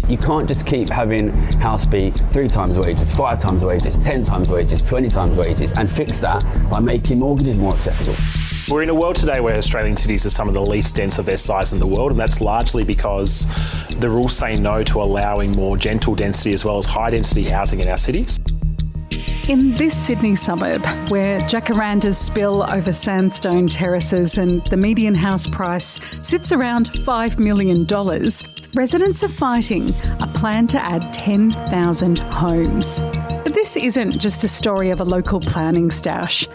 You can't just keep having house be 3 times wages, 5 times wages, 10 times wages, 20 times wages, and fix that by making mortgages more accessible. We're in a world today where Australian cities are some of the least dense of their size in the world, and that's largely because the rules say no to allowing more gentle density as well as high density housing in our cities. In this Sydney suburb, where jacarandas spill over sandstone terraces and the median house price sits around $5 million, residents are fighting a plan to add 10,000 homes. But this isn't just a story of a local planning stoush.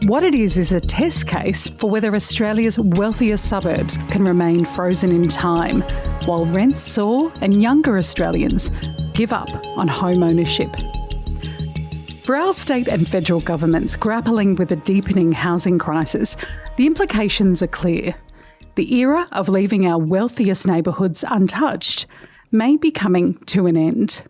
What it is a test case for whether Australia's wealthiest suburbs can remain frozen in time, while rents soar and younger Australians give up on home ownership. For our state and federal governments grappling with a deepening housing crisis, the implications are clear. The era of leaving our wealthiest neighbourhoods untouched may be coming to an end.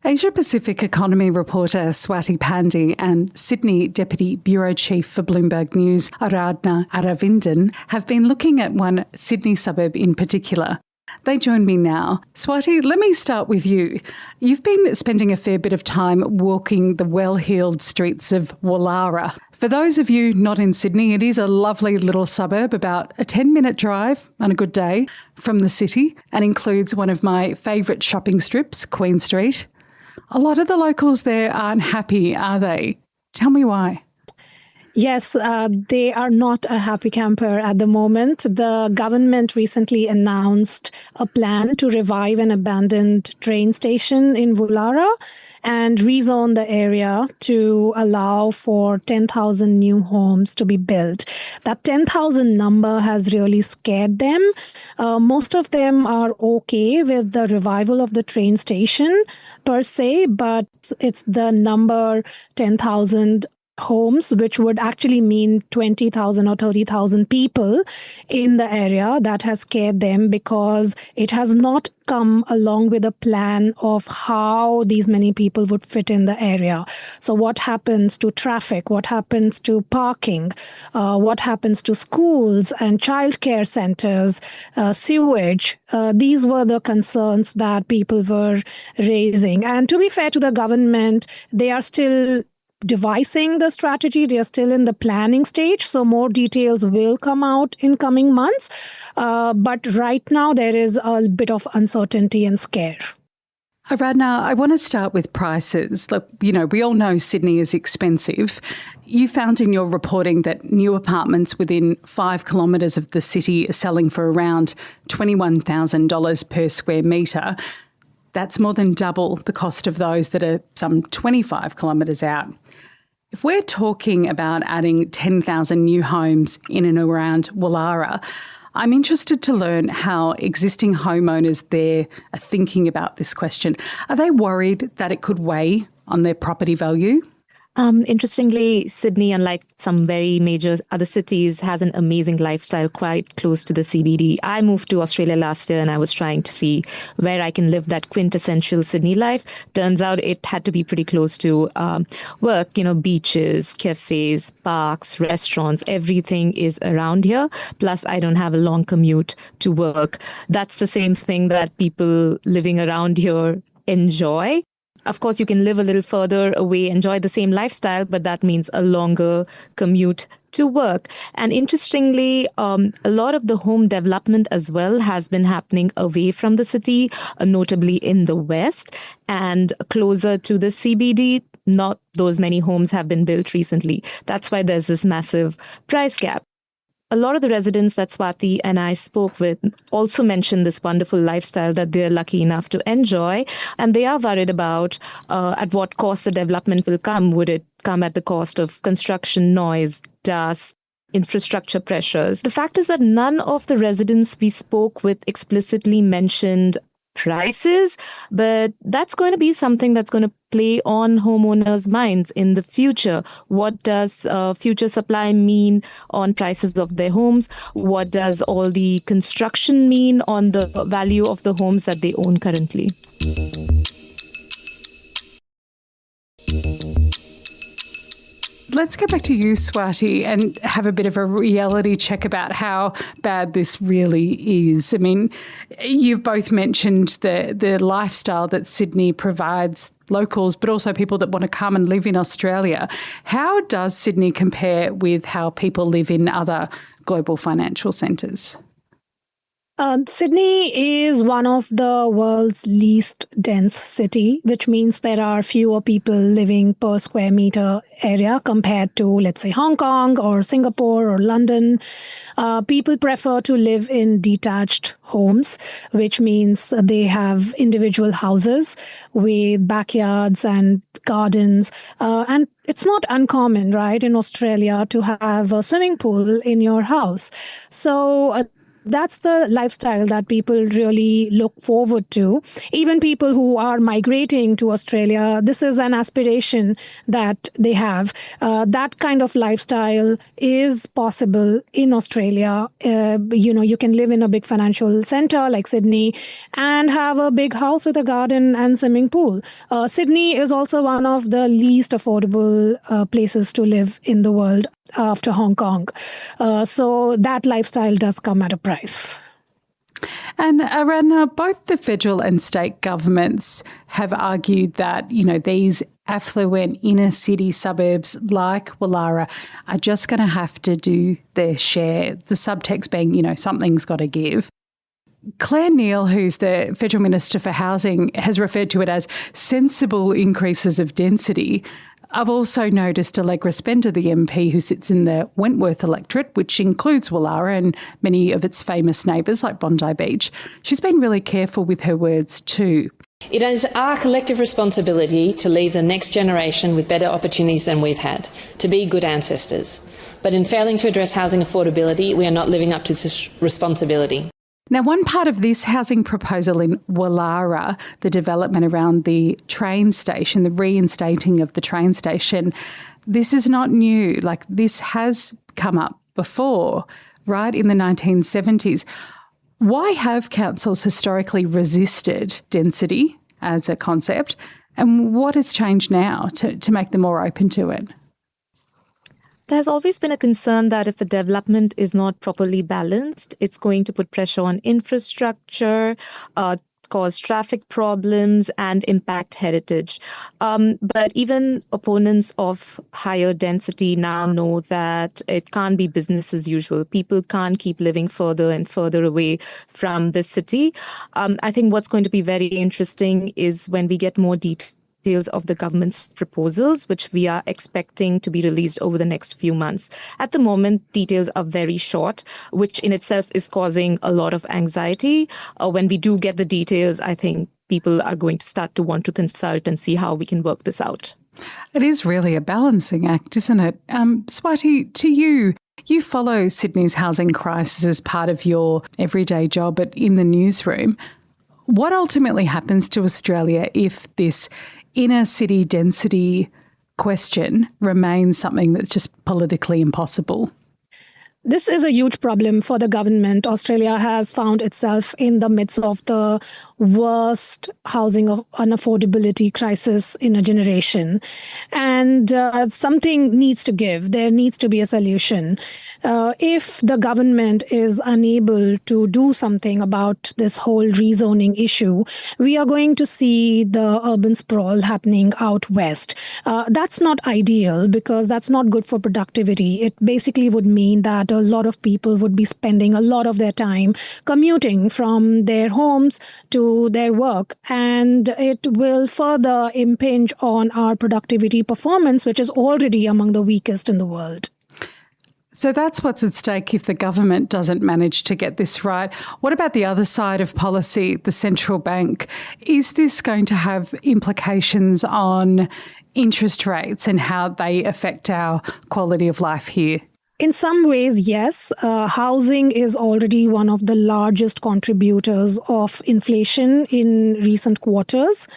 Asia Pacific economy reporter Swati Pandey and Sydney Deputy Bureau Chief for Bloomberg News Aradhana Aravindan have been looking at one Sydney suburb in particular. They join me now. Swati, let me start with you. You've been spending a fair bit of time walking the well-heeled streets of Woollahra. For those of you not in Sydney, it is a lovely little suburb, about a 10-minute drive on a good day from the city, and includes one of my favourite shopping strips, Queen Street. A lot of the locals there aren't happy, are they? Tell me why. Yes, they are not a happy camper at the moment. The government recently announced a plan to revive an abandoned train station in Woollahra and rezone the area to allow for 10,000 new homes to be built. That 10,000 number has really scared them. Most of them are okay with the revival of the train station per se, but it's the number 10,000 homes, which would actually mean 20,000 or 30,000 people in the area, that has scared them because it has not come along with a plan of how these many people would fit in the area. So what happens to traffic? What happens to parking? What happens to schools and childcare centers, sewage? These were the concerns that people were raising. And to be fair to the government, they are still devising the strategy. They are still in the planning stage, so more details will come out in coming months. But right now, there is a bit of uncertainty and scare. Aradhana, I want to start with prices. Look, we all know Sydney is expensive. You found in your reporting that new apartments within 5 kilometres of the city are selling for around $21,000 per square metre. That's more than double the cost of those that are some 25 kilometres out. If we're talking about adding 10,000 new homes in and around Woollahra, I'm interested to learn how existing homeowners there are thinking about this question. Are they worried that it could weigh on their property value? Interestingly, Sydney, unlike some very major other cities, has an amazing lifestyle quite close to the CBD. I moved to Australia last year and I was trying to see where I can live that quintessential Sydney life. Turns out it had to be pretty close to work, beaches, cafes, parks, restaurants, everything is around here. Plus, I don't have a long commute to work. That's the same thing that people living around here enjoy. Of course, you can live a little further away, enjoy the same lifestyle, but that means a longer commute to work. And interestingly, a lot of the home development as well has been happening away from the city, notably in the west and closer to the CBD. Not those many homes have been built recently. That's why there's this massive price gap. A lot of the residents that Swati and I spoke with also mentioned this wonderful lifestyle that they're lucky enough to enjoy. And they are worried about at what cost the development will come. Would it come at the cost of construction, noise, dust, infrastructure pressures? The fact is that none of the residents we spoke with explicitly mentioned prices, but that's going to be something that's going to play on homeowners' minds in the future. What does future supply mean on prices of their homes? What does all the construction mean on the value of the homes that they own currently? let's go back to you, Swati, and have a bit of a reality check about how bad this really is. I mean, you've both mentioned the lifestyle that Sydney provides locals, but also people that want to come and live in Australia. How does Sydney compare with how people live in other global financial centres? Sydney is one of the world's least dense city, which means there are fewer people living per square meter area compared to, let's say, Hong Kong or Singapore or London. People prefer to live in detached homes, which means they have individual houses with backyards and gardens. And it's not uncommon, right, in Australia to have a swimming pool in your house. So that's the lifestyle that people really look forward to. Even people who are migrating to Australia, this is an aspiration that they have. That kind of lifestyle is possible in Australia. You can live in a big financial center like Sydney and have a big house with a garden and swimming pool. Sydney is also one of the least affordable places to live in the world after Hong Kong. So that lifestyle does come at a price. And Aradhana, both the federal and state governments have argued that, these affluent inner city suburbs like Woollahra are just going to have to do their share. The subtext being, something's got to give. Claire Neal, who's the Federal Minister for Housing, has referred to it as sensible increases of density. I've also noticed Allegra Spender, the MP who sits in the Wentworth electorate, which includes Woollahra and many of its famous neighbours like Bondi Beach. She's been really careful with her words too. It is our collective responsibility to leave the next generation with better opportunities than we've had, to be good ancestors. But in failing to address housing affordability, we are not living up to this responsibility. Now, one part of this housing proposal in Woollahra, the development around the train station, the reinstating of the train station, this is not new. Like, this has come up before, right, in the 1970s. Why have councils historically resisted density as a concept, and what has changed now to make them more open to it? There's always been a concern that if the development is not properly balanced, it's going to put pressure on infrastructure, cause traffic problems, and impact heritage. But even opponents of higher density now know that it can't be business as usual. People can't keep living further and further away from the city. I think what's going to be very interesting is when we get more details of the government's proposals, which we are expecting to be released over the next few months. At the moment, details are very short, which in itself is causing a lot of anxiety. When we do get the details, I think people are going to start to want to consult and see how we can work this out. It is really a balancing act, isn't it? Swati, to you, you follow Sydney's housing crisis as part of your everyday job in the newsroom. What ultimately happens to Australia if this inner city density question remains something that's just politically impossible? This is a huge problem for the government. Australia has found itself in the midst of the worst housing unaffordability crisis in a generation. And something needs to give. There needs to be a solution. If the government is unable to do something about this whole rezoning issue, we are going to see the urban sprawl happening out west. That's not ideal because that's not good for productivity. It basically would mean that a lot of people would be spending a lot of their time commuting from their homes to their work, and it will further impinge on our productivity performance, which is already among the weakest in the world. So that's what's at stake if the government doesn't manage to get this right. What about the other side of policy, the central bank? Is this going to have implications on interest rates and how they affect our quality of life here? In some ways, yes. Housing is already one of the largest contributors of inflation in recent quarters.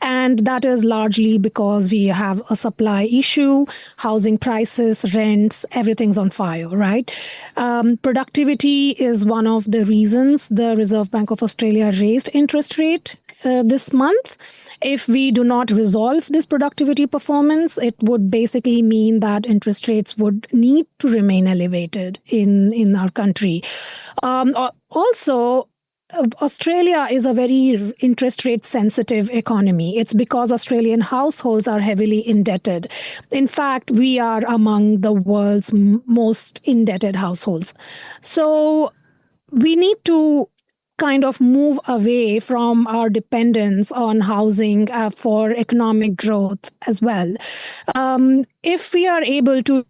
And that is largely because we have a supply issue, housing prices, rents, everything's on fire, right? Productivity is one of the reasons the Reserve Bank of Australia raised interest rate. this month. If we do not resolve this productivity performance, it would basically mean that interest rates would need to remain elevated in our country. Also, Australia is a very interest rate sensitive economy. It's because Australian households are heavily indebted. In fact, we are among the world's most indebted households. So we need to kind of move away from our dependence on housing for economic growth as well. If we are able to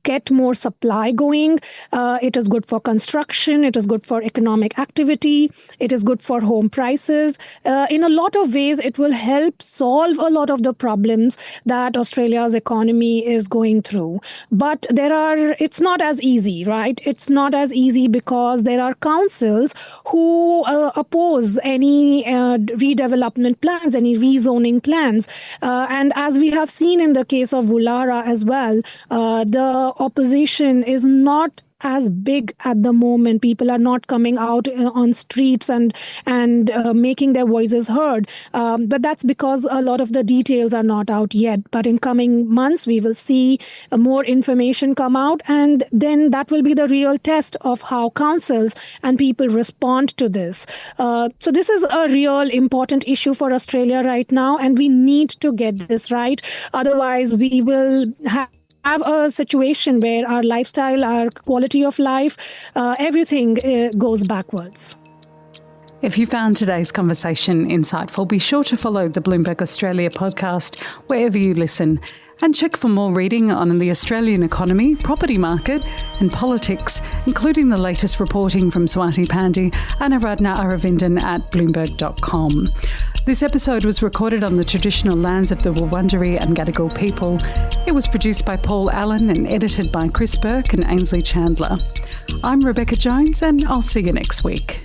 get more supply going, it is good for construction, it is good for economic activity, it is good for home prices. In a lot of ways, it will help solve a lot of the problems that Australia's economy is going through. But it's not as easy, right? It's not as easy because there are councils who oppose any redevelopment plans, any rezoning plans. And as we have seen in the case of Woollahra as well, the opposition is not as big at the moment. People are not coming out on streets and making their voices heard. But that's because a lot of the details are not out yet. But in coming months, we will see more information come out. And then that will be the real test of how councils and people respond to this. So this is a real important issue for Australia right now. And we need to get this right. Otherwise, we will have a situation where our lifestyle, our quality of life, everything goes backwards. If you found today's conversation insightful, be sure to follow the Bloomberg Australia podcast wherever you listen, and check for more reading on the Australian economy, property market and politics, including the latest reporting from Swati, Pandey and Aravindan at Bloomberg.com. This episode was recorded on the traditional lands of the Wurundjeri and Gadigal people. It was produced by Paul Allen and edited by Chris Burke and Ainsley Chandler. I'm Rebecca Jones, and I'll see you next week.